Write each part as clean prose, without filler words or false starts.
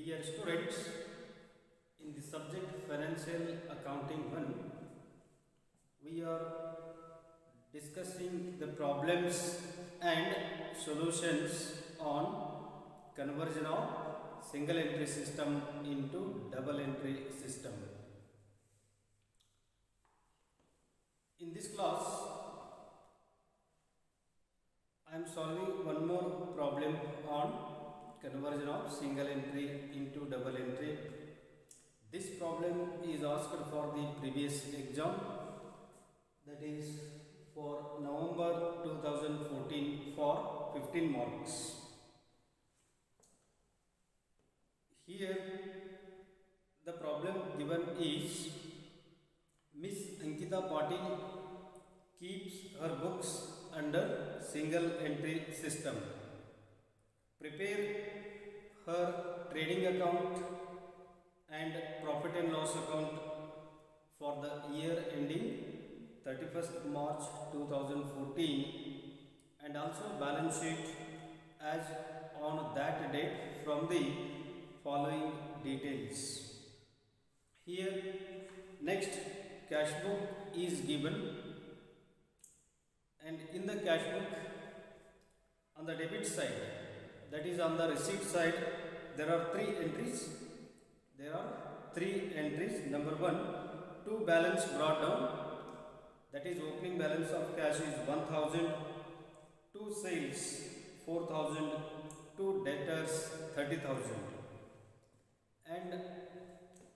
Dear students, in the subject Financial Accounting 1, we are discussing the problems and solutions on conversion of single entry system into double entry system. In this class, I am solving one more problem on conversion of single entry into double entry. This problem is asked for the previous exam, that is for November 2014 for 15 marks. Here the problem given is Miss Ankita Patil keeps her books under single entry system. Prepare her trading account and profit and loss account for the year ending 31st March 2014 and also balance sheet as on that date from the following details. Here next cash book is given, and in the cash book on the debit side, that is on the receipt side, there are three entries. Number one, two balance brought down, that is opening balance of cash is 1000, two sales 4000, two debtors 30000. And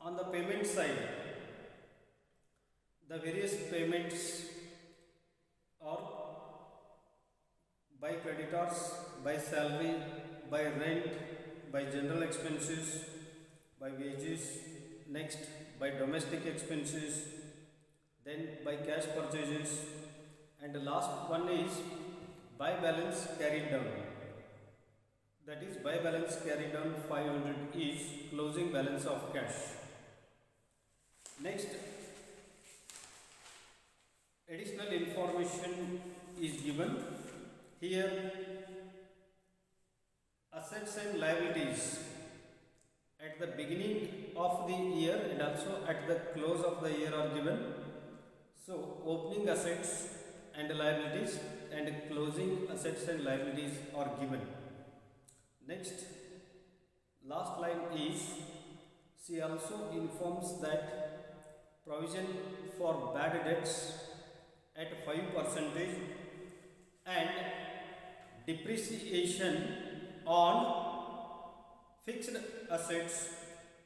on the payment side, the various payments are by creditors, by salary, by rent, by general expenses, by wages, next by domestic expenses, then by cash purchases, and the last one is by balance carried down, that is by balance carried down 500 is closing balance of cash. Next, additional information is given. Here assets and liabilities at the beginning of the year and also at the close of the year are given. So opening assets and liabilities and closing assets and liabilities are given. Next, last line is, she also informs that provision for bad debts at 5% and depreciation on fixed assets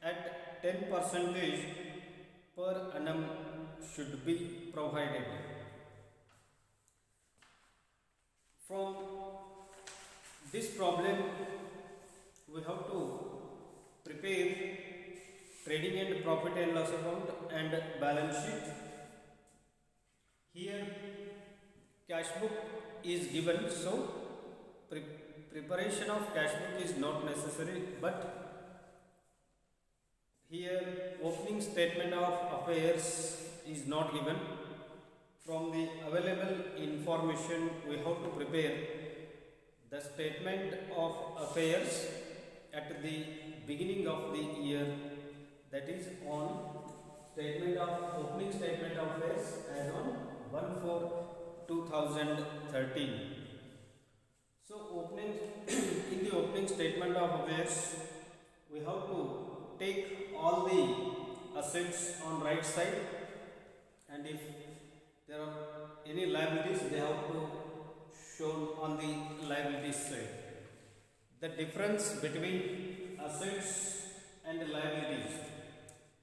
at 10% per annum should be provided. From this problem, we have to prepare trading and profit and loss account and balance sheet. Here cash book is given, so preparation of cash book is not necessary, but here opening statement of affairs is not given. From the available information, we have to prepare the statement of affairs at the beginning of the year, that is on statement of opening statement of affairs as on 1/4/2013. So opening in the opening statement of affairs, we have to take all the assets on right side, and if there are any liabilities, they have to shown on the liabilities side. The difference between assets and liabilities,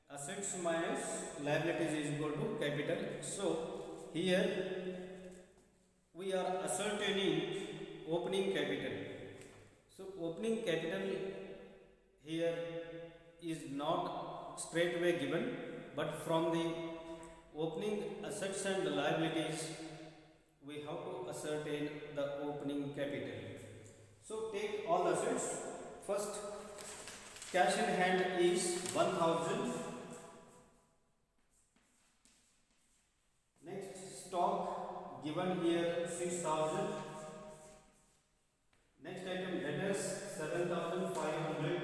assets minus liabilities is equal to capital. So here we are ascertaining opening capital. So opening capital here is not straight away given, but from the opening assets and liabilities we have to ascertain the opening capital. So take all assets. First, cash in hand is 1000. Next, stock given here 6000. Next item, debtors 7500.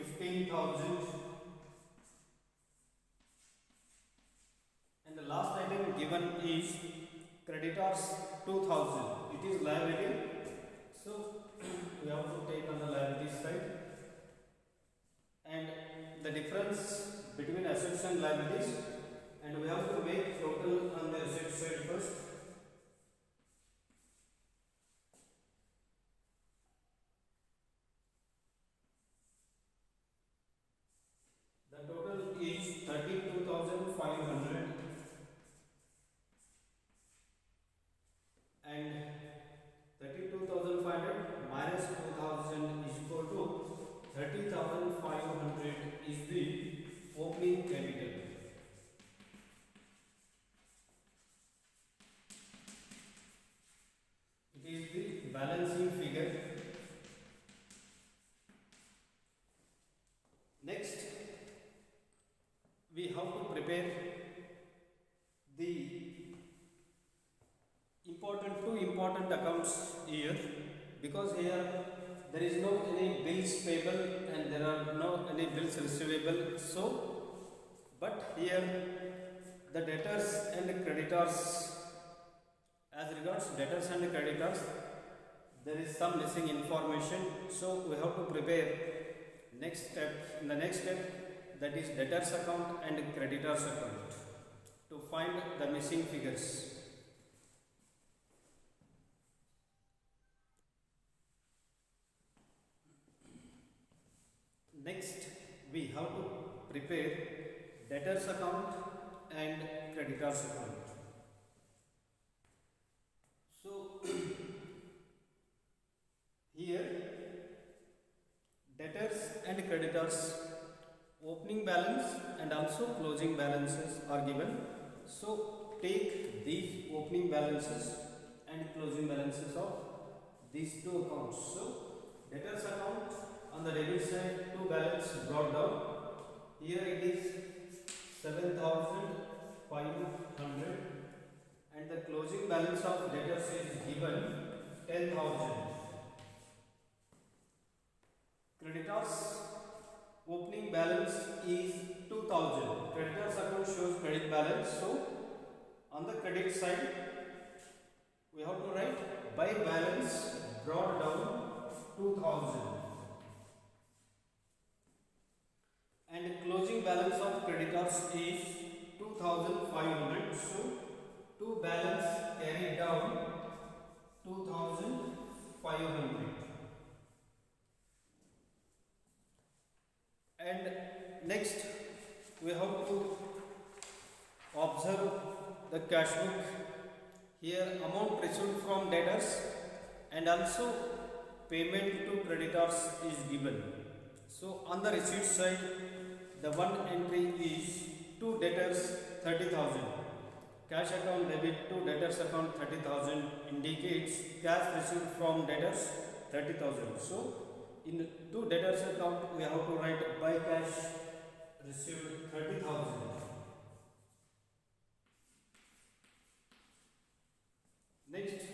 15,000, and the last item given is creditors 2,000. It is liability, so we have to take on the liability side, and the difference between assets and liabilities, and we have to make total on the asset side first. The total is 32,500, and 32,500 minus 2,000 is equal to 30,500 is the opening capital. It is the balancing figure. Next, we have to prepare the two important accounts here, because here there is no any bills payable and there are no any bills receivable. So, but here the debtors and creditors, as regards debtors and creditors, there is some missing information. So we have to prepare next step. In the next step, that is debtors account and creditors account, to find the missing figures. Next, we have to prepare debtors account and creditors account. So here debtors and creditors opening balance and also closing balances are given. So take these opening balances and closing balances of these two accounts. So debtors account, on the debit side, two balance brought down. Here it is 7,500, and the closing balance of debtors is given 10,000. Creditors opening balance is 2,000. Creditors account shows credit balance. So on the credit side, we have to write by balance brought down 2,000. And closing balance of creditors is 2,500. So to balance carried down 2,500. And next, we have to observe the cash book. Here amount received from debtors and also payment to creditors is given. So on the receipt side, the one entry is to debtors 30,000. Cash account debit to debtors account 30,000 indicates cash received from debtors 30,000. So in to debtors account, we have to write by cash received 30,000. Next,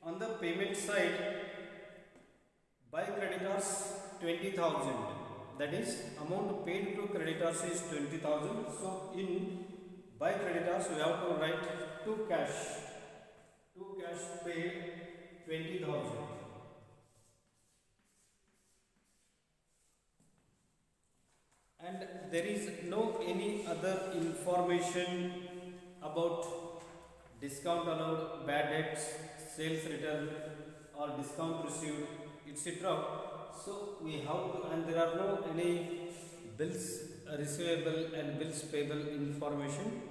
on the payment side, by creditors 20,000. That is, amount paid to creditors is 20,000. So in by creditors, we have to write to cash paid 20,000. And there is no any other information about discount allowed, bad debts, sales return or discount received, etc. So we have to, and there are no any bills receivable and bills payable information.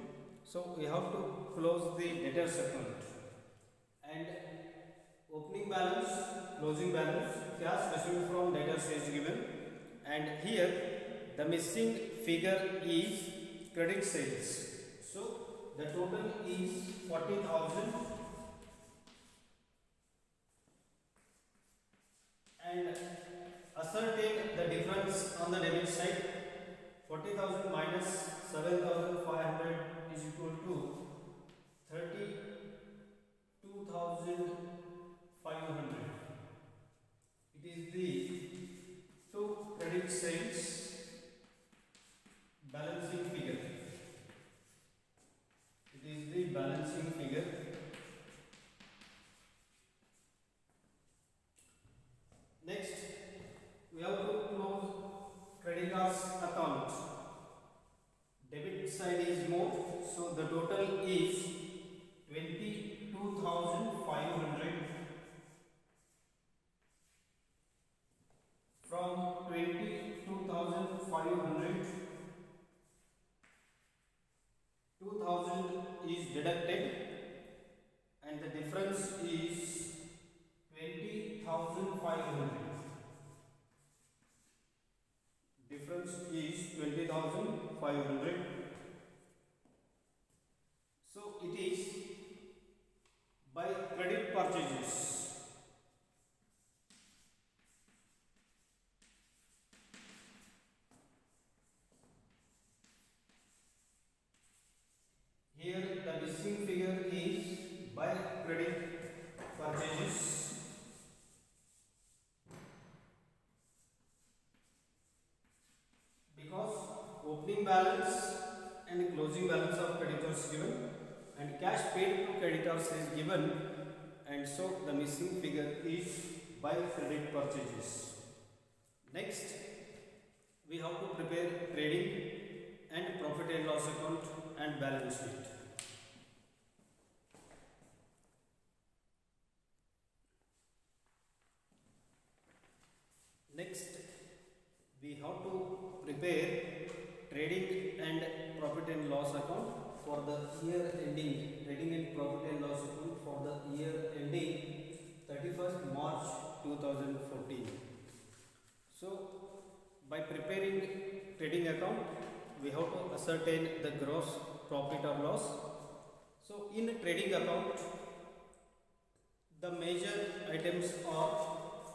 So we have to close the debtors account. And opening balance, closing balance, cash received from debtors is given. And here the missing figure is credit sales. So the total is 40,000. And ascertain the difference on the debit side. 40,000 minus 7,500 is equal to 32,500. It is the, so credit sales balancing figure. It is the balancing figure. Next, we have to close creditors account. Debit side is more, so the total is 22,500. From 22,500, 2,000 is deducted, and the difference is 20,500. Difference is 20,500. So it is by credit purchases. Here the missing figure is by credit purchases. Because opening balance and closing balance of creditors given and cash paid to creditors is given, and so the missing figure is by credit purchases. Next, we have to prepare trading and profit and loss account and balance sheet. Next, we have to prepare trading and profit and loss account for the year ending, trading and profit and loss account for the year ending 31st March 2014. So, by preparing trading account, we have to ascertain the gross profit or loss. So, in trading account, the major items are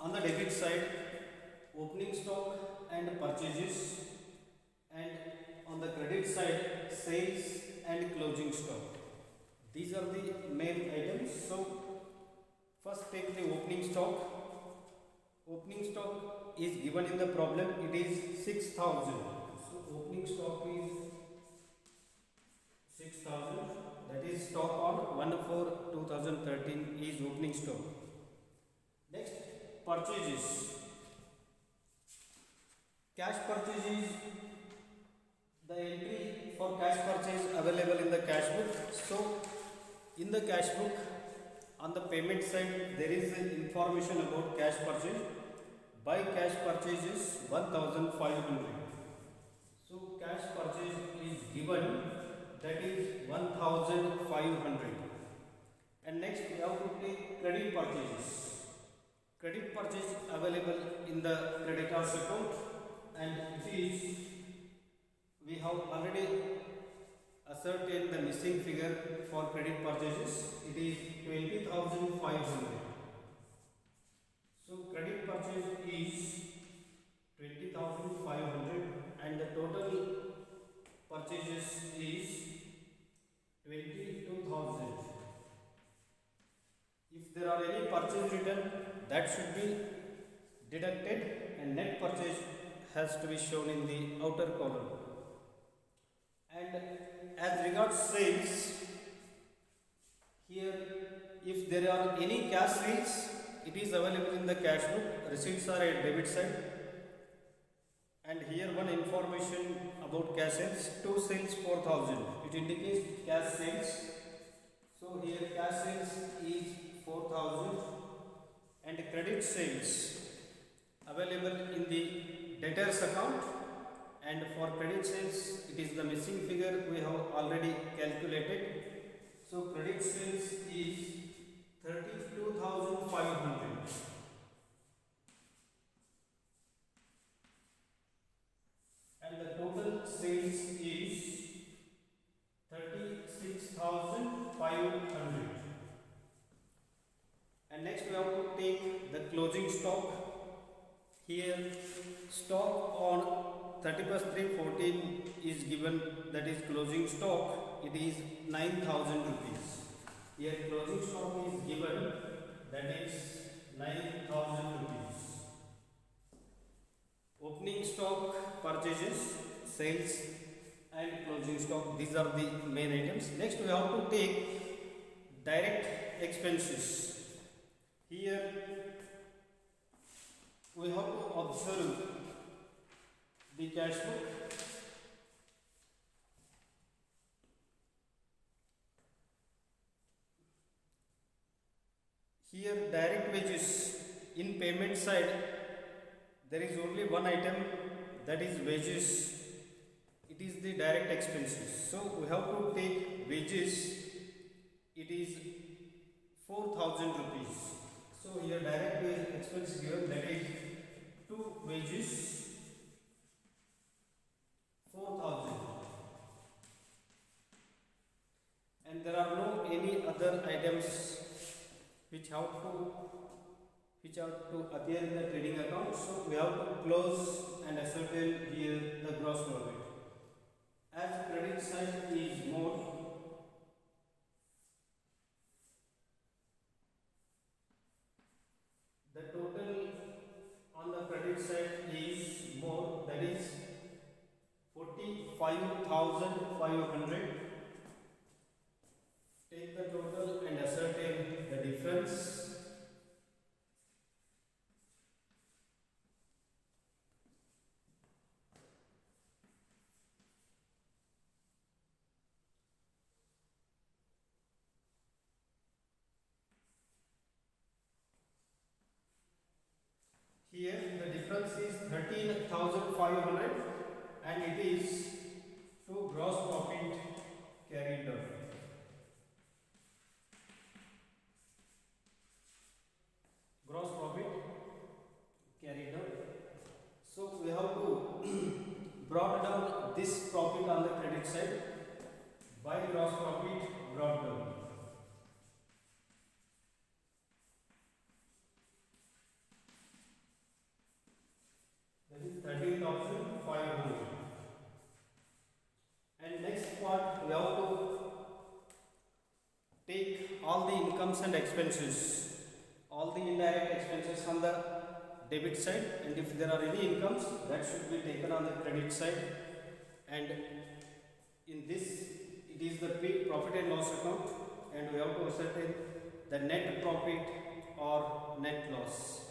on the debit side, opening stock and purchases, and on the credit side, sales and closing stock. These are the main items. So first take the opening stock. Opening stock is given in the problem, it is 6,000. So opening stock is 6,000, that is stock on 1/4/2013 is opening stock. Next, purchases. Cash purchase is the entry for cash purchase available in the cash book. So in the cash book, on the payment side, there is information about cash purchase. By cash purchase is 1,500. So cash purchase is given, that is 1,500. And next we have to take credit purchases. Credit purchase available in the creditors account, and it is, we have already ascertained the missing figure for credit purchases. It is 20,500. So credit purchase is 20,500 and the total purchases is 22,000. If there are any purchase return, that should be deducted, and net purchase has to be shown in the outer column. And as regards sales, here if there are any cash sales, it is available in the cash book. Receipts are at debit side. And here one information about cash sales: 2 sales 4,000. It indicates cash sales. So here cash sales is 4,000, and credit sales available in the debtors account. And for credit sales, it is the missing figure we have already calculated. So credit sales is 32,500. And the total sales is 36,500. And next we have to take the closing stock. Here stock on 31st/3/14 is given, that is closing stock. It is 9,000 rupees. Here closing stock is given, that is 9,000 rupees. Opening opening stock purchases, sales and closing stock. These are the main items. Next we have to take direct expenses. Here we have to observe the cash book. Here direct wages, in payment side there is only one item, that is wages. It is the direct expenses. So we have to take wages. It is 4,000 rupees. So here direct wage expense given, that is 2 wages 4,000. And there are no any other items which have to appear in the trading account. So we have to close and ascertain here the gross profit. As credit side is more, the total on the credit side is more, that is 45,500. Take the total and ascertain the difference. Here the difference is 13,500 and it is to gross profit carried out. Gross profit carried out. So we have to brought down this profit on the credit side by gross profit brought down. That is 13,500. And next part we have to take all the incomes and expenses, all the indirect expenses on the debit side, and if there are any incomes, that should be taken on the credit side. And in this it is the profit and loss account, and we have to ascertain the net profit or net loss.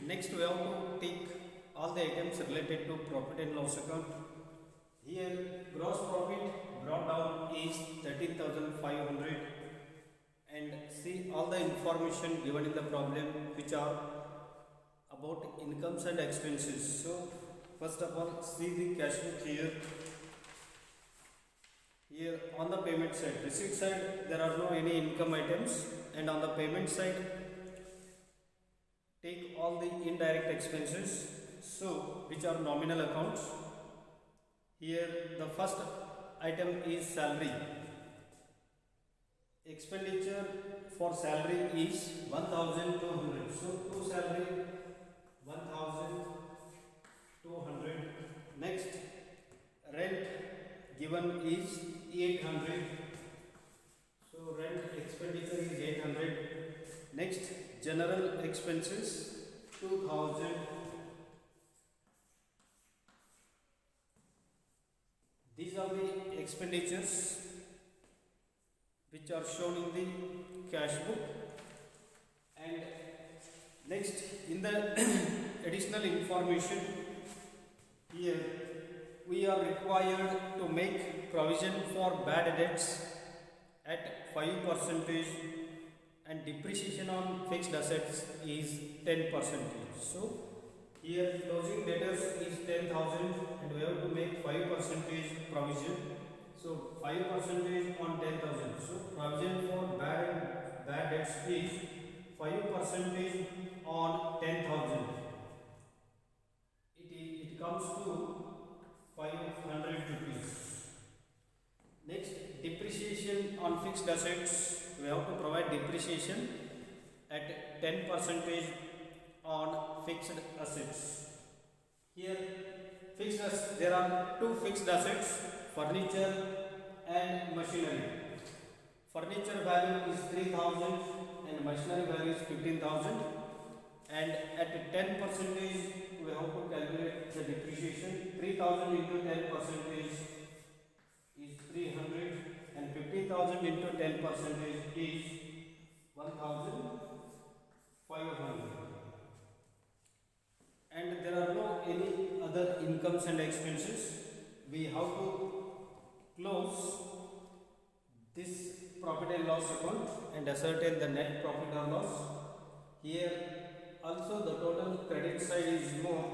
Next we have to take all the items related to profit and loss account. Here gross profit brought down is 13,500, and see all the information given in the problem which are about incomes and expenses. So first of all, see the cash book here. Here on the payment side, receipt side, there are no any income items, and on the payment side take all the indirect expenses, so which are nominal accounts. Here the first item is salary. Expenditure for salary is 1,200. So to salary 1,200. Next, rent given is 800. So rent expenditure is 800. Next, general expenses 2,000. These are the expenditures which are shown in the cash book. And next, in the additional information, here we are required to make provision for bad debts at 5%, and depreciation on fixed assets is 10%. So here closing debtors is 10,000 and we have to make 5% provision. So 5% on 10,000. So provision for bad debts is 5% on 10,000. It comes to 500 rupees. Next, depreciation on fixed assets. We have to provide depreciation at 10% on fixed assets. Here there are two fixed assets, furniture and machinery. furniture value is 3000 and machinery value is 15,000, and at 10 percentage we have to calculate the depreciation. 3000 into 10 percentage is 300 and 15,000 into 10 percentage is 1500, and there are no any other incomes and expenses. We have to close this profit and loss account and ascertain the net profit or loss. Here also the total credit side is more.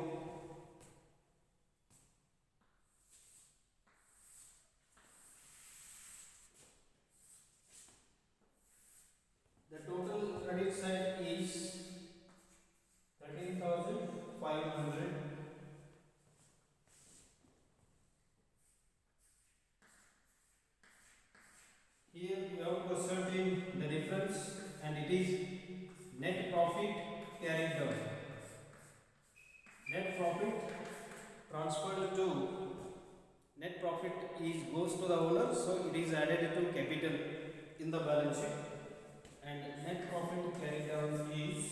The total credit side is 13,500. Here we have to ascertain the difference, and it is net profit carried down. Net profit transferred to net profit is goes to the owner, so it is added to capital in the balance sheet, and net profit carried down is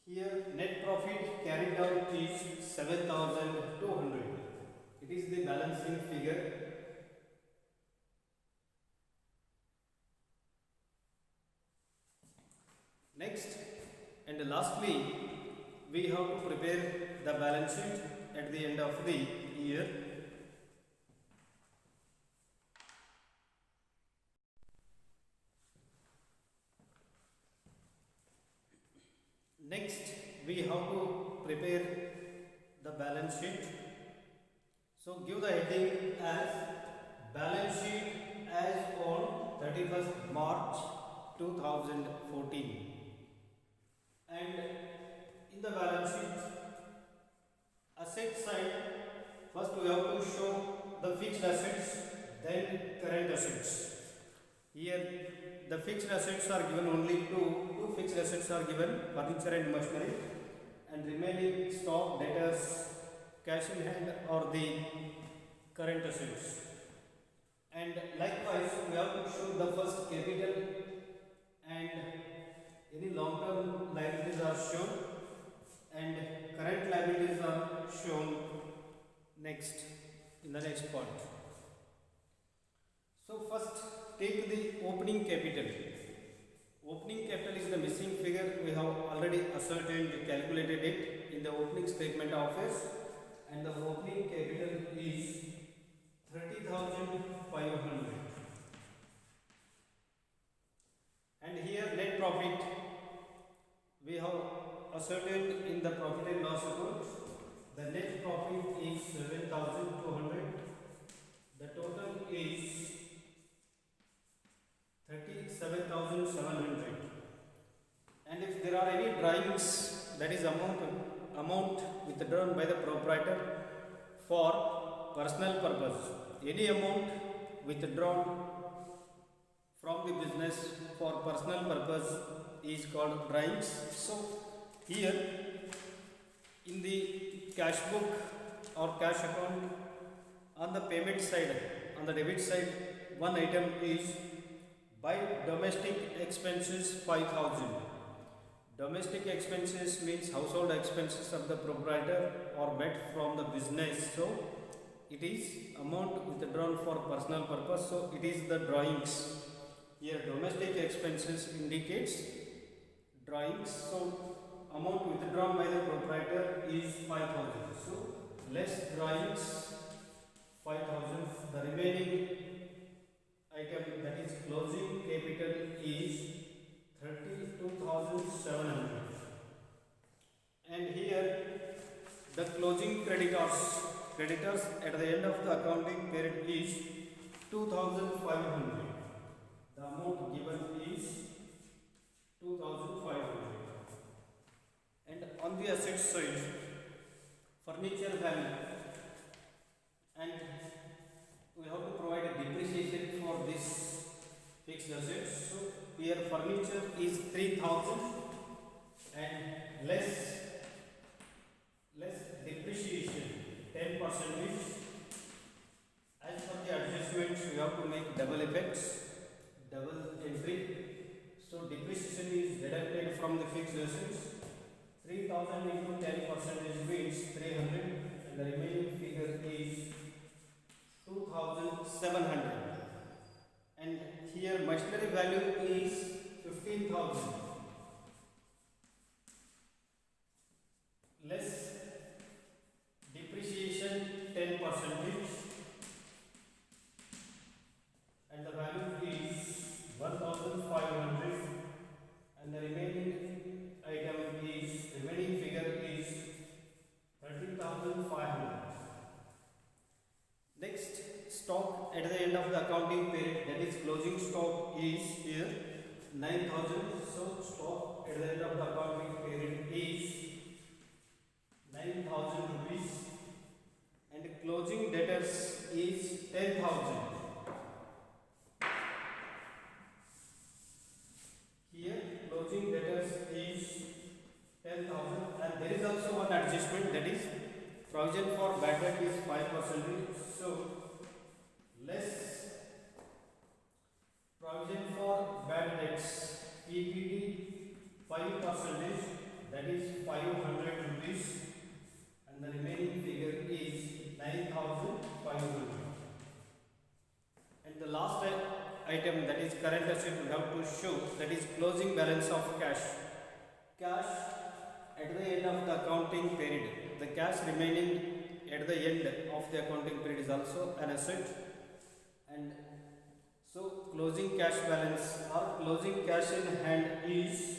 here net profit carried out is 7,200. It is the balancing figure. Next and lastly, we have to prepare the balance sheet at the end of the year. Next, we have to prepare the balance sheet. So give the heading as balance sheet as on 31st March 2014. And in the balance sheet, asset side, first we have to show the fixed assets, then current assets. Here the fixed assets are given only two fixed assets are given, furniture and machinery, and remaining stock, debtors, cash in hand or the current assets. And likewise we have to show the first capital, and any long term liabilities are shown and current liabilities are shown next in the next part. So first take the opening capital. Opening capital is the missing figure. We have already ascertained, calculated it in the opening statement of affairs, and the opening capital is 30,500. And here net profit we have ascertained in the profit and loss account. The net profit is 7,200. The total is 37,700. And if there are any drawings, that is amount withdrawn by the proprietor for personal purpose, any amount withdrawn from the business for personal purpose is called drawings. So here in the cash book or cash account, on the payment side, on the debit side, one item is by domestic expenses 5,000. Domestic expenses means household expenses of the proprietor or met from the business. So it is amount withdrawn for personal purpose. So it is the drawings. Here domestic expenses indicates drawings. So amount withdrawn by the proprietor is 5,000. So less drawings 5,000. The remaining item, that is closing capital, is 32,700. And here the closing creditors at the end of the accounting period is 2,500. The amount given is 2,500. And on the asset side, furniture value, and we have to provide a depreciation for this fixed assets. So here furniture is 3000 and less depreciation 10 percentage. As for the adjustments, we have to make double effects, double entry. So depreciation is deducted from the fixed assets. 3000 into 10 percentage means 300, and the remaining figure is 2700. And here machinery value is 15,000 less depreciation 10 percentage, and the value is 1500, and the remaining figure is 30,500. Next, stock at the end of the accounting period, that is closing stock, is here 9,000. So stock at the end of the accounting period is 9,000 rupees, and closing debtors is 10,000. Here closing debtors is 10,000, and there is also one adjustment, that is provision for bad debt is 5%. So less provision for bad debts, PBD 5%, that is 500 rupees, and the remaining figure is 9,500. And the last item, that is current asset, we have to show, that is closing balance of cash. Cash at the end of the accounting period, the cash remaining at the end of the accounting period is also an asset. And so closing cash balance or closing cash in hand is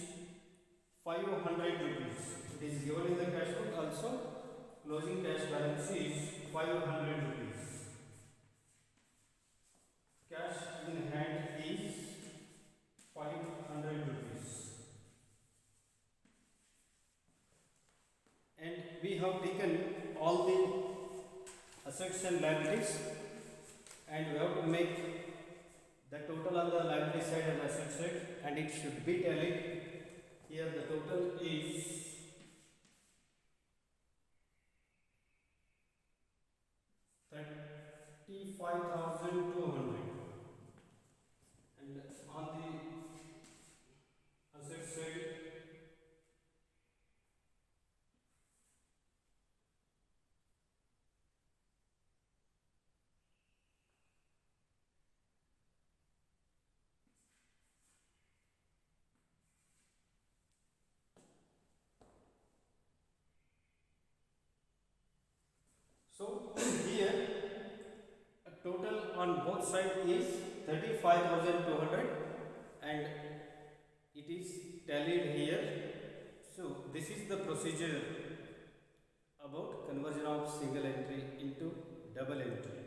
500 rupees. It is given in the cash book also. Closing cash balance is 500 rupees. Cash in hand is 500 rupees. And we have taken all the assets and liabilities, and we have to make the total on the liability side and asset side, and it should be tallied. Here the total is 35,200, and on the asset side so here total on both sides is 35,200, and it is tallied here. So this is the procedure about conversion of single entry into double entry.